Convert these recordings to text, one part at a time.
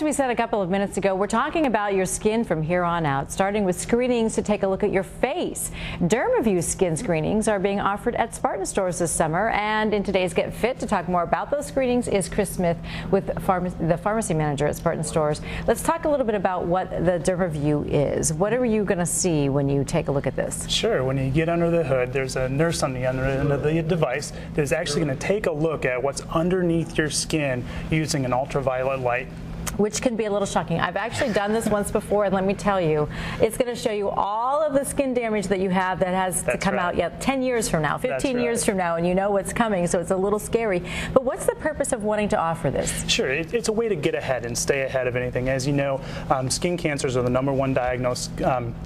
As we said a couple of minutes ago, we're talking about your skin from here on out, starting with screenings to take a look at your face. DermaView Skin Screenings are being offered at Spartan Stores this summer, and in today's Get Fit to talk more about those screenings is Chris Smith, with the pharmacy manager at Spartan Stores. Let's talk a little bit about what the DermaView is. What are you going to see when you take a look at this? Sure. When you get under the hood, there's a nurse on the other end of the device that's actually going to take a look at what's underneath your skin using an ultraviolet light. Which can be a little shocking. I've actually done this once before, and let me tell you, it's going to show you all of the skin damage that you have that has to come out 10 years from now, 15 years from now, and you know what's coming, so it's a little scary. But what's the purpose of wanting to offer this? Sure. It's a way to get ahead and stay ahead of anything. As you know, skin cancers are the #1 diagnosed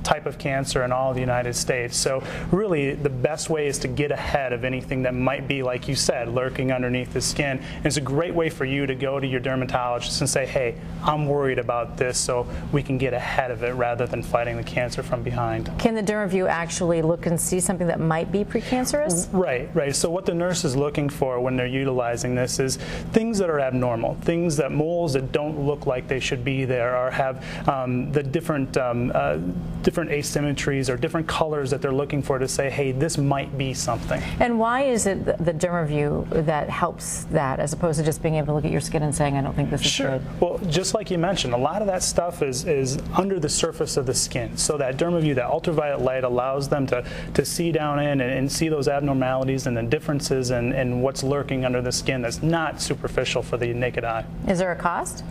type of cancer in all of the United States. So really, the best way is to get ahead of anything that might be, like you said, lurking underneath the skin. And it's a great way for you to go to your dermatologist and say, hey, I'm worried about this, so we can get ahead of it rather than fighting the cancer from behind. Can the DermaView actually look and see something that might be precancerous? Right. So what the nurse is looking for when they're utilizing this is things that are abnormal, things that moles that don't look like they should be there, or have the different asymmetries or different colors that they're looking for to say, hey, this might be something. And why is it the DermaView that helps that, as opposed to just being able to look at your skin and saying, I don't think this is good? Well, just like you mentioned, a lot of that stuff is under the surface of the skin. So that DermaView, that ultraviolet light, allows them to see down in and see those abnormalities and the differences in what's lurking under the skin that's not superficial for the naked eye. Is there a cost?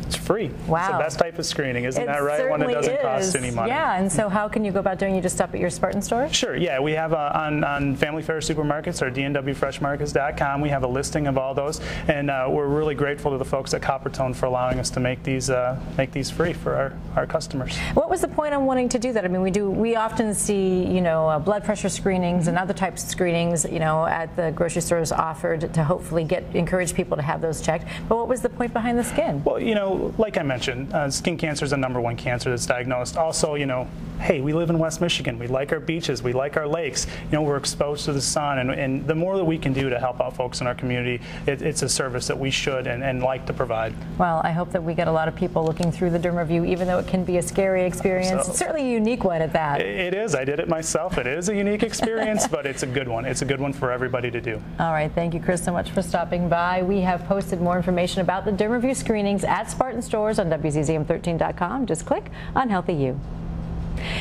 It's free. Wow. It's the best type of screening, isn't that right? Certainly One that doesn't cost any money. Yeah, and so how can you go about doing it? You just stop at your Spartan store? Sure, yeah. We have on Family Fare Supermarkets or dnwfreshmarkets.com, we have a listing of all those, and we're really grateful to the folks at Coppertone for allowing us to make these free for our customers. What was the point on wanting to do that? I mean, we often see, blood pressure screenings and other types of screenings, at the grocery stores offered to hopefully encourage people to have those checked. But what was the point behind the skin? Well, like I mentioned, skin cancer is the #1 cancer that's diagnosed. Also, hey, we live in West Michigan. We like our beaches. We like our lakes. We're exposed to the sun, and the more that we can do to help out folks in our community, it's a service that we should and like to provide. Well, I hope that we get a lot of people looking through the DermaView, even though it can be a scary experience. It's certainly a unique one at that. It is. I did it myself. It is a unique experience, but it's a good one. It's a good one for everybody to do. All right. Thank you, Chris, so much for stopping by. We have posted more information about the DermaView screenings at Spartan Stores on WZZM13.com. Just click on Healthy You.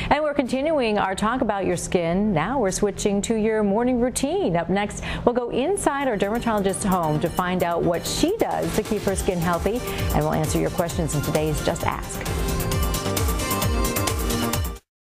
And we're continuing our talk about your skin. Now we're switching to your morning routine. Up next, we'll go inside our dermatologist's home to find out what she does to keep her skin healthy, and we'll answer your questions in today's Just Ask.